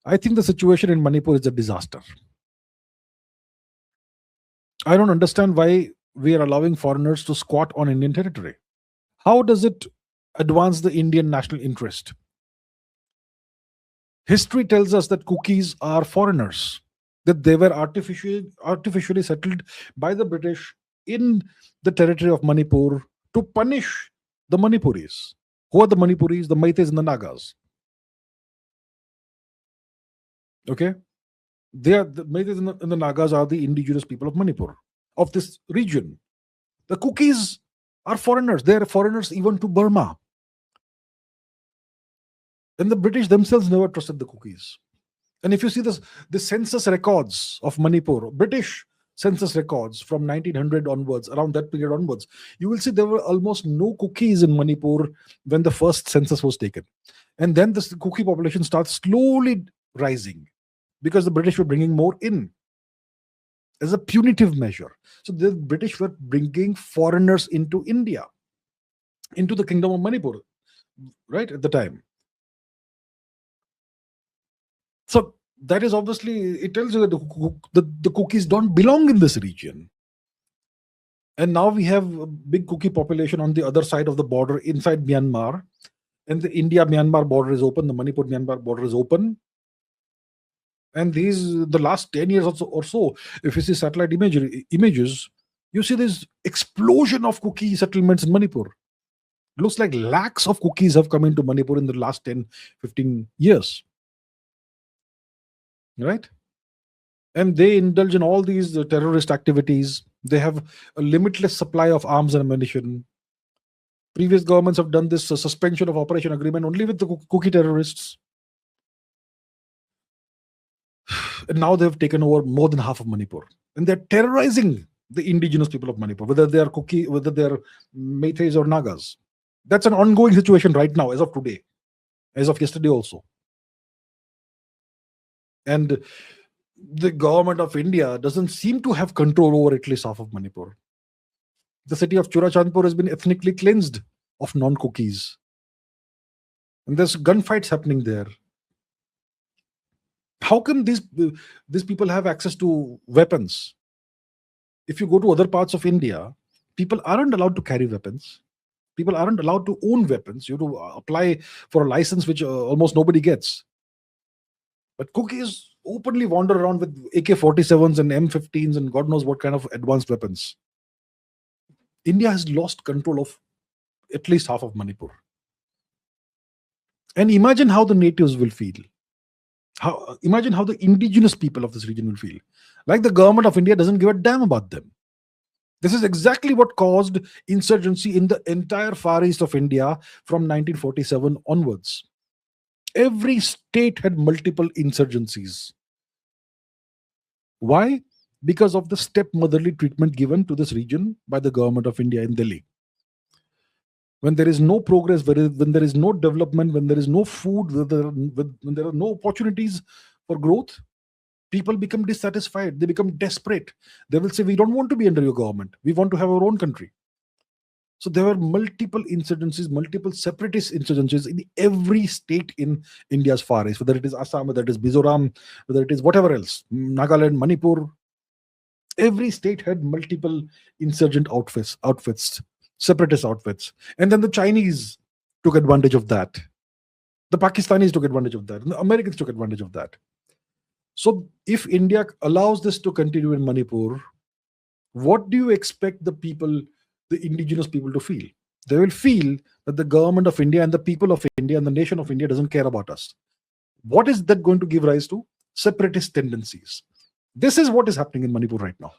I think the situation in Manipur is a disaster. I don't understand why we are allowing foreigners to squat on Indian territory. How does it advance the Indian national interest? History tells us that Kukis are foreigners, that they were artificially settled by the British in the territory of Manipur to punish the Manipuris. Who are the Manipuris? The Meiteis and the Nagas. Okay? They are the Meiteis and the Nagas are the indigenous people of Manipur, of this region. The Kukis are foreigners. They are foreigners even to Burma. And the British themselves never trusted the Kukis. And if you see this, the census records of Manipur, British census records from 1900 onwards, around that period onwards, you will see there were almost no Kukis in Manipur when the first census was taken. And then this Kuki population starts slowly rising because the British were bringing more in as a punitive measure. So the British were bringing foreigners into India, into the kingdom of Manipur, right, at the time. So that is obviously, it tells you that the Kukis don't belong in this region. And now we have a big Kuki population on the other side of the border inside Myanmar. And the India-Myanmar border is open, the Manipur-Myanmar border is open. And the last 10 years or so, if you see satellite images, you see this explosion of Kuki settlements in Manipur. Looks like lakhs of Kukis have come into Manipur in the last 10, 15 years. Right? And they indulge in all these terrorist activities. They have a limitless supply of arms and ammunition. Previous governments have done this suspension of operation agreement only with the Kuki terrorists. And now they've taken over more than half of Manipur. And they're terrorizing the indigenous people of Manipur, whether they are Kuki, whether they're Meiteis or Nagas. That's an ongoing situation right now, as of today, as of yesterday also. And the government of India doesn't seem to have control over at least half of Manipur. The city of Churachandpur has been ethnically cleansed of non-Kukis. And there's gunfights happening there. How can these people have access to weapons? If you go to other parts of India, people aren't allowed to carry weapons. People aren't allowed to own weapons. You have to apply for a license, which almost nobody gets. But Kukis openly wander around with AK-47s and M15s and God knows what kind of advanced weapons. India has lost control of at least half of Manipur. And imagine how the natives will feel. Imagine how the indigenous people of this region will feel. Like the government of India doesn't give a damn about them. This is exactly what caused insurgency in the entire far east of India from 1947 onwards. Every state had multiple insurgencies. Why? Because of the stepmotherly treatment given to this region by the government of India in Delhi. When there is no progress, when there is no development, when there is no food, when there are no opportunities for growth, people become dissatisfied. They become desperate. They will say, we don't want to be under your government. We want to have our own country. So there were multiple insurgencies, multiple separatist insurgencies in every state in India's far east, whether it is Assam, whether it is Mizoram, whether it is whatever else, Nagaland, Manipur. Every state had multiple insurgent outfits, separatist outfits. And then the Chinese took advantage of that. The Pakistanis took advantage of that. And the Americans took advantage of that. So if India allows this to continue in Manipur, what do you expect the people, the indigenous people, to feel? They will feel that the government of India and the people of India and the nation of India doesn't care about us. What is that going to give rise to? Separatist tendencies. This is what is happening in Manipur right now.